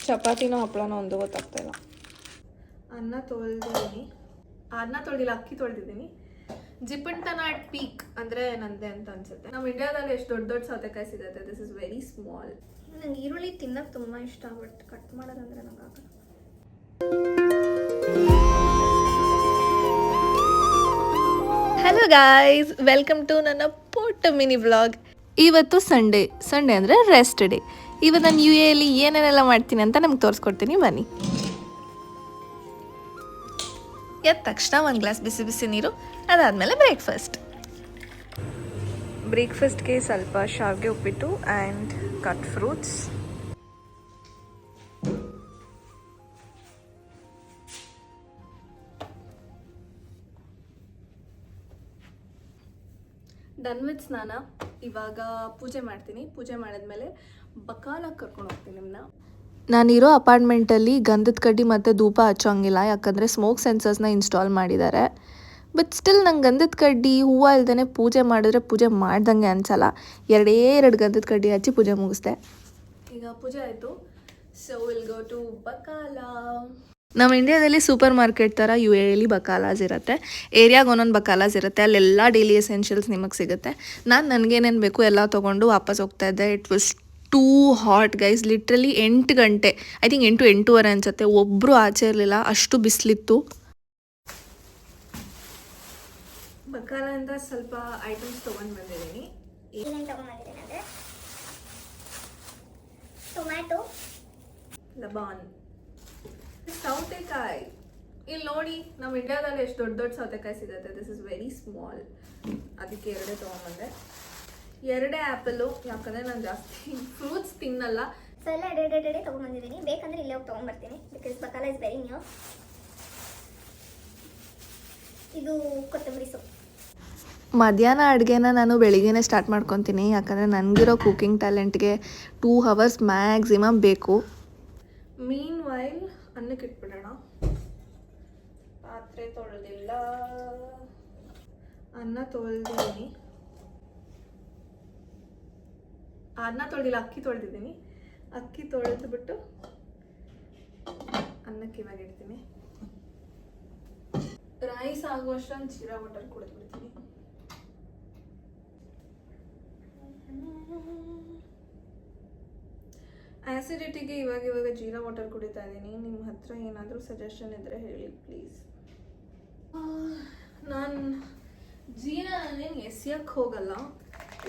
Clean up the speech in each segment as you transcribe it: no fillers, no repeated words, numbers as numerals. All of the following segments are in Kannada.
ಚಪಾತಿನೋ ಹಪ್ಪಳನೋ ಒಂದು ಗೊತ್ತಾಗ್ತಾ ಇಲ್ಲ. ಅನ್ನ ತೊಳೆದಿಲ್ಲ, ಅಕ್ಕಿ ತೊಳೆದಿದ್ದೀನಿ. ಜಿಪಂಟನ ಅಟ್ ಪೀಕ್ ಅಂದರೆ ನಂದೆ ಅಂತ ಅನ್ಸುತ್ತೆ. ನಮ್ಮ ಇಂಡಿಯಾದಲ್ಲಿ ಎಷ್ಟು ದೊಡ್ಡ ದೊಡ್ಡ ಸೌತೆಕಾಯಿ ಸಿಗುತ್ತೆ. This is very small. ನಂಗೆ ಈರುಳ್ಳಿ ತಿನ್ನೋಕೆ ತುಂಬ ಇಷ್ಟ, ಬಟ್ ಕಟ್ ಮಾಡೋದಂದ್ರೆ ನಂಗೆ ಆಗಲ್ಲ. ಹಲೋ ಗಾಯ್ಸ್, ವೆಲ್ಕಮ್ ಟು ನನ್ನ ಪುಟ್ಟ ಮಿನಿ ವ್ಲಾಗ್. ಇವತ್ತು ಸಂಡೇ ಅಂದರೆ ರೆಸ್ಟ್ ಡೇ. ಇವತ್ತು ನಾನು UAE ಏನೇನೆಲ್ಲ ಮಾಡ್ತೀನಿ ಅಂತ ನಮ್ಗೆ ತೋರಿಸ್ಕೊಡ್ತೀನಿ, ಬನ್ನಿ. ಎದ್ದ ತಕ್ಷಣ ಒಂದು ಗ್ಲಾಸ್ ಬಿಸಿ ಬಿಸಿ ನೀರು, ಅದಾದಮೇಲೆ ಬ್ರೇಕ್ಫಾಸ್ಟ್ಗೆ ಸ್ವಲ್ಪ ಶಾವಿಗೆ ಉಪ್ಪಿಟ್ಟು and cut fruits. Done with ಸ್ನಾನ. ಇವಾಗ ಪೂಜೆ ಮಾಡ್ತೀನಿ. ಪೂಜೆ ಮಾಡಿದ್ಮೇಲೆ ಬಕಾಲಾಗಿ ಕರ್ಕೊಂಡು ಹೋಗ್ತೀನಿ ನಿಮ್ಮನ್ನ. ನಾನಿರೋ ಅಪಾರ್ಟ್ಮೆಂಟಲ್ಲಿ ಗಂಧದ ಕಡ್ಡಿ ಮತ್ತು ಧೂಪ ಹಚ್ಚೋಂಗಿಲ್ಲ, ಯಾಕಂದರೆ ಸ್ಮೋಕ್ ಸೆನ್ಸರ್ಸ್ನ ಇನ್ಸ್ಟಾಲ್ ಮಾಡಿದ್ದಾರೆ. ಬಟ್ ಸ್ಟಿಲ್ ನಂಗೆ ಗಂಧದ ಕಡ್ಡಿ ಹೂವು ಇಲ್ದೇ ಪೂಜೆ ಮಾಡಿದ್ರೆ ಪೂಜೆ ಮಾಡ್ದಂಗೆ ಅನ್ಸಲ್ಲ. ಎರಡು ಗಂಧದ ಕಡ್ಡಿ ಹಚ್ಚಿ ಪೂಜೆ ಮುಗಿಸ್ದೆ. ಈಗ ಪೂಜೆ ಆಯಿತು. ಸೊ ವಿಲ್ ಗೋ ಟು ಬಕಾಲಾ. ನಮ್ಮ ಇಂಡಿಯಾದಲ್ಲಿ ಸೂಪರ್ ಮಾರ್ಕೆಟ್ ಥರ UAEಲಿ ಬಕಾಲಾಸ್ ಇರುತ್ತೆ. ಏರಿಯಾಗೆ ಒಂದೊಂದು ಬಕಾಲಾಸ್ ಇರುತ್ತೆ. ಅಲ್ಲೆಲ್ಲ ಡೈಲಿ ಎಸೆನ್ಷಿಯಲ್ಸ್ ನಿಮಗೆ ಸಿಗುತ್ತೆ. ನನಗೇನೇನು ಬೇಕು ಎಲ್ಲ ತೊಗೊಂಡು ವಾಪಸ್ ಹೋಗ್ತಾ ಇದ್ದೆ. It was too hot guys. Literally 8 ಗಂಟೆ, ಐ ಥಿಂಕ್ 8-8:15 ಅನ್ಸುತ್ತೆ. ಒಬ್ಬರು ಆಚೆ ಇರಲಿಲ್ಲ, ಅಷ್ಟು ಬಿಸಿಲಿತ್ತು. ಬಕಾಲಿಂದ ಸ್ವಲ್ಪ ಐಟಮ್ಸ್ ತೊಗೊಂಡು ಬಂದಿದ್ದೀನಿ. ಏನೇನು ತೊಗೊಂಡ್ಬಂದಿದ್ದೀನಿ ಅಂದರೆ ಟೊಮ್ಯಾಟೊ, ಲಬಾನ್, ಸೌತೆಕಾಯಿ. ಇಲ್ಲಿ ನೋಡಿ, ನಮ್ಮ ಇಂಡಿಯಾದಲ್ಲಿ ಎಷ್ಟು ದೊಡ್ಡ ದೊಡ್ಡ ಸೌತೆಕಾಯಿ ಸಿಗುತ್ತೆ. This is very small. ಅದಕ್ಕೆ 2 ತೊಗೊಂಡ್ಬಂದೆ. 2 ಆ್ಯಪಲು, ಯಾಕಂದರೆ ನಾನು ಜಾಸ್ತಿ ಫ್ರೂಟ್ಸ್ ತಿನ್ನಲ್ಲ. ಸೊ ಎಲ್ಲ ಎಡೆ ತೊಗೊಂಡ್ಬಂದಿದ್ದೀನಿ. ಬೇಕಂದ್ರೆ ಇಲ್ಲೇ ಹೋಗಿ ತೊಗೊಂಡ್ಬರ್ತೀನಿ, ಬಿಕಾಸ್ ಬಕಾಲ ಇಸ್ ವೆರಿ ನ್ಯೂ. ಇದು ಕೊತ್ತಂಬರಿ ಸೊಪ್ಪು. ಮಧ್ಯಾಹ್ನ ಅಡುಗೆನ ನಾನು ಬೆಳಿಗ್ಗೆನೇ ಸ್ಟಾರ್ಟ್ ಮಾಡ್ಕೊತೀನಿ, ಯಾಕಂದರೆ ನನಗಿರೋ ಕುಕಿಂಗ್ ಟ್ಯಾಲೆಂಟ್ಗೆ 2 hours ಮ್ಯಾಕ್ಸಿಮಮ್ ಬೇಕು. ಮೀನ್ ವೈಲ್ ಅನ್ನಕ್ಕೆ ಇಟ್ಬಿಡೋಣ. ಪಾತ್ರೆ ತೊಳೆದಿಲ್ಲ, ಅನ್ನ ತೊಳೆದಿದ್ದೀನಿ. ಅಕ್ಕಿ ತೊಳೆದಿದ್ದೀನಿ. ಅಕ್ಕಿ ತೊಳೆದ್ಬಿಟ್ಟು ಅನ್ನಕ್ಕೆ ಇವಾಗ ಇಡ್ತೀನಿ. ರೈಸ್ ಆಗುವಷ್ಟೊಂದು ಜೀರಾ ವಾಟರ್ ಕುಡಿದ್ಬಿಡ್ತೀನಿ. ಆ್ಯಸಿಡಿಟಿಗೆ ಇವಾಗ ಜೀರಾ ವಾಟರ್ ಕುಡಿತಾ ಇದ್ದೀನಿ. ನಿಮ್ಮ ಹತ್ರ ಏನಾದರೂ ಸಜೆಷನ್ ಇದ್ದರೆ ಹೇಳಿ ಪ್ಲೀಸ್. ನಾನು ಜೀರಾನೇನು ಎಸೆಯೋಕ್ಕೆ ಹೋಗಲ್ಲ,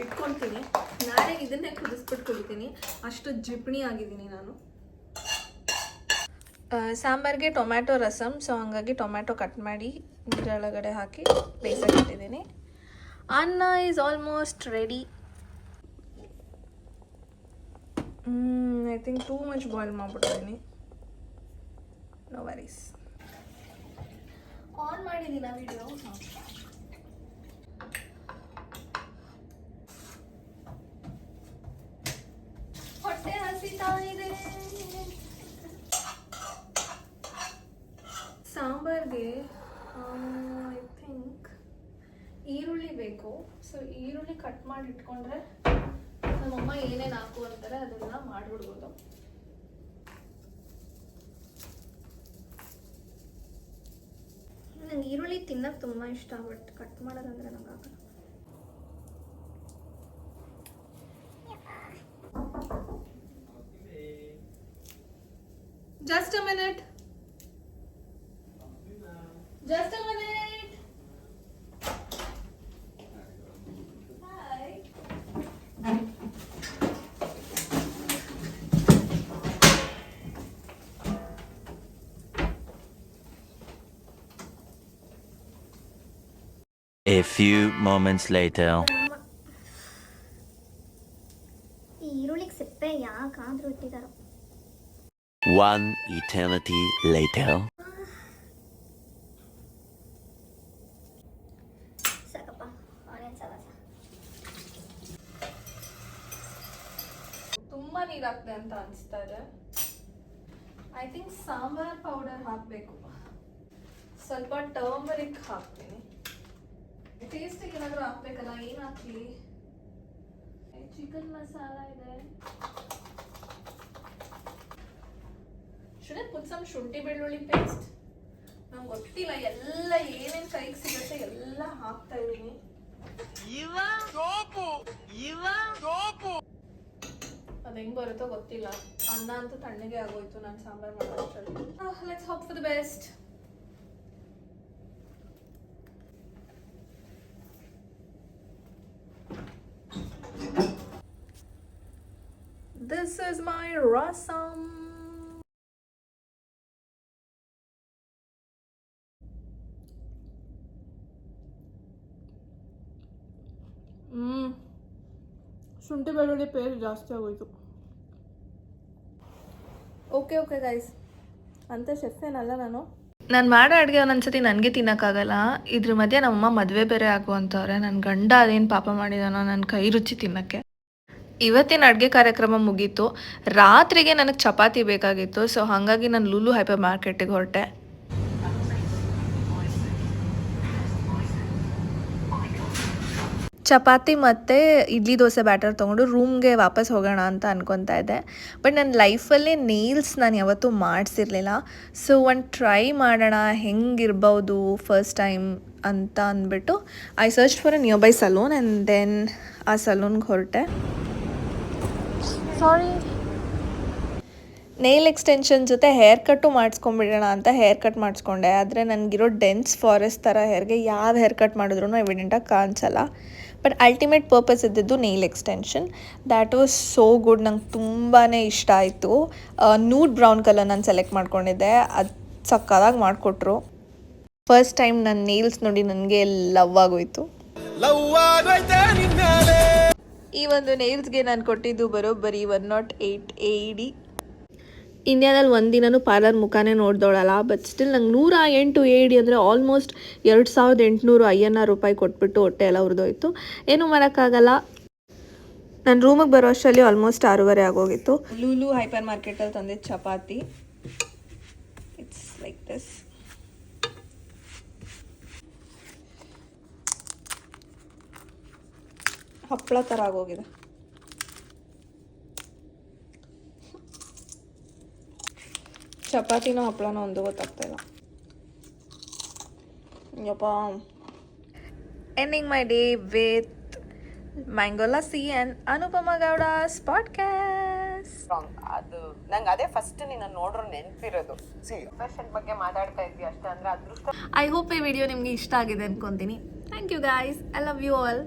ಇಟ್ಕೊಳ್ತೀನಿ. ನಾಳೆ ಇದನ್ನೇ ಕುದಿಸ್ಬಿಟ್ಟು ಕುಡಿತೀನಿ, ಅಷ್ಟು ಜಿಪಣಿ ಆಗಿದ್ದೀನಿ ನಾನು. ಸಾಂಬಾರಿಗೆ ಟೊಮ್ಯಾಟೊ ರಸಮ್, ಸೊ ಹಂಗಾಗಿ ಟೊಮ್ಯಾಟೊ ಕಟ್ ಮಾಡಿ ನೀರೊಳಗಡೆ ಹಾಕಿ ಬೇಯಿಸಕ್ಕೆ ಇಟ್ಟಿದ್ದೀನಿ. ಅನ್ನ is almost ready. I think too much boil ಮಾಡ್ಬಿಡ್ತೀನಿ. No worries. ಆನ್ ಮಾಡಿದ್ದೀನ ವಿಡಿಯೋ. ಹೊಟ್ಟೆ ಹಸಿತಾ ಇದೆ. ಸಾಂಬಾರ್ಗೆ ಐ ಥಿಂಕ್ ಈರುಳ್ಳಿ ಬೇಕು. ಸೊ ಈರುಳ್ಳಿ ಕಟ್ ಮಾಡಿ ಇಟ್ಕೊಂಡ್ರೆ ನಮ್ಮಮ್ಮ ಏನೇನು ಹಾಕು ಅಂತಾರೆ ಅದೆಲ್ಲ ಮಾಡಿಬಿಡ್ಬೋದು. ನಂಗೆ ಈರುಳ್ಳಿ ತಿನ್ನೋಕೆ ತುಂಬ ಇಷ್ಟ, ಬಟ್ ಕಟ್ ಮಾಡೋದಂದ್ರೆ ನಂಗೆ ಆಗಲ್ಲ. Just a minute. A few moments later. ಈರುಳ್ಳಿಗೆ ಸಿಪ್ಪೆ ಯಾಕಾದ್ರೂ ಇಟ್ಟಿದ್ದಾರೋ. One eternity later. ಸಾಕಪ್ಪ, ಆನಿಯನ್ ಸಾಲ ತುಂಬ ನೀರು ಹಾಕ್ದೆ ಅಂತ ಅನಿಸ್ತಾ ಇದೆ. ಐ ಥಿಂಕ್ ಸಾಂಬಾರ್ ಪೌಡರ್ ಹಾಕಬೇಕು. ಸ್ವಲ್ಪ ಟರ್ಮರಿಕ್ ಹಾಕ್ತೀನಿ. ಟೇಸ್ಟಿಗೆ ಏನಾದರೂ ಹಾಕ್ಬೇಕಲ್ಲ, ಏನು ಹಾಕಲಿ? ಚಿಕನ್ ಮಸಾಲ ಇದೆ, ಶುಡ್ ಐ ಪುಟ್ ಸಮ್ ಶುಂಠಿ ಬೆಳ್ಳುಳ್ಳಿ ಪೇಸ್ಟ್? ನಂಗೆ ಗೊತ್ತಿಲ್ಲ, ಎಲ್ಲ ಏನೇನು ಕೈಗೆ ಸಿಗುತ್ತೆ ಎಲ್ಲ ಹಾಕ್ತಾ ಇದ್ದೀನಿ. ಅದು ಹೆಂಗ್ ಬರುತ್ತೋ ಗೊತ್ತಿಲ್ಲ. ಅನ್ನ ಅಂತೂ ತಣ್ಣಗೆ ಆಗೋಯ್ತು ನಾನು ಸಾಂಬಾರ್ ಮಾಡೋಷ್ಟರಲ್ಲಿ. Let's hope for the best. This is my rasam. ಶುಂಠಿ ಬೆಳ್ಳುಳ್ಳಿ ಪೇಸ್ಟ್ ಜಾಸ್ತಿ ಆಗೋಯ್ತು. ಓಕೆ ಗೈಸ್, ಅಂತ ಶೆಫ್ ಏನಲ್ಲ ನಾನು ಮಾಡೋ ಅಡುಗೆ ಒಂದೊಂದ್ಸತಿ ನನಗೆ ತಿನ್ನೋಕ್ಕಾಗಲ್ಲ. ಇದ್ರ ಮಧ್ಯೆ ನಮ್ಮಮ್ಮ ಮದುವೆ ಬೇರೆ ಆಗುವಂಥವ್ರೆ. ನನ್ನ ಗಂಡ ಅದೇನು ಪಾಪ ಮಾಡಿದಾನೋ ನನ್ನ ಕೈ ರುಚಿ ತಿನ್ನೋಕ್ಕೆ. ಇವತ್ತಿನ ಅಡುಗೆ ಕಾರ್ಯಕ್ರಮ ಮುಗೀತು. ರಾತ್ರಿಗೆ ನನಗೆ ಚಪಾತಿ ಬೇಕಾಗಿತ್ತು. ಸೊ ಹಾಗಾಗಿ ನಾನು ಲೂಲು ಹೈಪರ್ ಮಾರ್ಕೆಟಿಗೆ ಹೊರಟೆ. ಚಪಾತಿ ಮತ್ತು ಇಡ್ಲಿ ದೋಸೆ ಬ್ಯಾಟರ್ ತೊಗೊಂಡು ರೂಮ್ಗೆ ವಾಪಸ್ ಹೋಗೋಣ ಅಂತ ಅನ್ಕೊತಾ ಇದ್ದೆ. ಬಟ್ ನನ್ನ ಲೈಫಲ್ಲೇ ನೇಲ್ಸ್ ನಾನು ಯಾವತ್ತೂ ಮಾಡಿಸಿರ್ಲಿಲ್ಲ. ಸೊ ಒಂದು ಟ್ರೈ ಮಾಡೋಣ ಹೆಂಗಿರ್ಬೋದು ಫಸ್ಟ್ ಟೈಮ್ ಅಂತ ಅಂದ್ಬಿಟ್ಟು I search for a nearby salon and then ಆ ಸಲೂನ್ಗೆ ಹೊರಟೆ. ಸಾರಿ, ನೇಲ್ ಎಕ್ಸ್ಟೆನ್ಷನ್ ಜೊತೆ ಹೇರ್ ಕಟ್ಟು ಮಾಡಿಸ್ಕೊಂಡ್ಬಿಡೋಣ ಅಂತ ಹೇರ್ ಕಟ್ ಮಾಡಿಸ್ಕೊಂಡೆ. ಆದರೆ ನನಗಿರೋ ಡೆನ್ಸ್ ಫಾರೆಸ್ಟ್ ಥರ ಹೇರ್ಗೆ ಯಾವ ಹೇರ್ ಕಟ್ ಮಾಡಿದ್ರೂ ಎವಿಡೆಂಟಾಗಿ ಕಾಣಿಸಲ್ಲ. ಬಟ್ ಅಲ್ಟಿಮೇಟ್ ಪರ್ಪಸ್ ಇದ್ದಿದ್ದು nail extension. That was so good. ನಂಗೆ ತುಂಬಾ ಇಷ್ಟ ಆಯಿತು. ನೂಡ್ ಬ್ರೌನ್ ಕಲರ್ ನಾನು ಸೆಲೆಕ್ಟ್ ಮಾಡ್ಕೊಂಡಿದ್ದೆ. ಅದು ಸಕ್ಕದಾಗಿ ಮಾಡಿಕೊಟ್ರು. ಫಸ್ಟ್ ಟೈಮ್ ನನ್ನ ನೇಲ್ಸ್ ನೋಡಿ ನನಗೆ ಲವ್ ಆಗೋಯ್ತು. ಈ ಒಂದು ನೇಲ್ಸ್ಗೆ ನಾನು ಕೊಟ್ಟಿದ್ದು ಬರೋಬ್ಬರಿ 108 AED. ಇಂಡಿಯಾದಲ್ಲಿ ಒಂದಿನೂ ಪಾರ್ಲರ್ ಮುಖಾನೇ ನೋಡ್ದೋಳಲ್ಲ. ಬಟ್ ಸ್ಟಿಲ್ ನಂಗೆ 108 AED ಅಂದರೆ ಆಲ್ಮೋಸ್ಟ್ 2800 INR ರೂಪಾಯಿ ಕೊಟ್ಬಿಟ್ಟು ಹೊಟ್ಟೆ ಎಲ್ಲ ಹುರಿದೋಯ್ತು. ಏನೂ ಮಾಡೋಕ್ಕಾಗಲ್ಲ. ನನ್ನ ರೂಮಿಗೆ ಬರೋ ಅಷ್ಟರಲ್ಲಿ ಆಲ್ಮೋಸ್ಟ್ 6:30 ಆಗೋಗಿತ್ತು. ಲೂಲು ಹೈಪರ್ ಮಾರ್ಕೆಟಲ್ಲಿ ತಂದಿದ್ದು ಚಪಾತಿ. It's like this. ಹಪ್ಪಳ ಥರ ಆಗೋಗಿದೆ. ಚಪಾತಿನೋ ಹಪ್ಪಳನೋ ಒಂದು ಗೊತ್ತಾಗ್ತಾಯಿಲ್ಲ. ಯಪ್ಪ. Ending my day with mango lassi and Anupama Gowda's podcast. ಅದು ನಂಗೆ ಅದೇ ಫಸ್ಟ್ ನಿನ್ನ ನೋಡ್ರು ನೆನಪಿರೋದು. ಫ್ಯಾಷನ್ ಬಗ್ಗೆ ಮಾತಾಡ್ತಾ ಇದ್ವಿ ಅಷ್ಟೇ. ಅಂದರೆ ಅದೃಷ್ಟ. ಐ ಹೋಪ್ ಈ ವಿಡಿಯೋ ನಿಮಗೆ ಇಷ್ಟ ಆಗಿದೆ ಅನ್ಕೊತೀನಿ. Thank you guys. I love you all.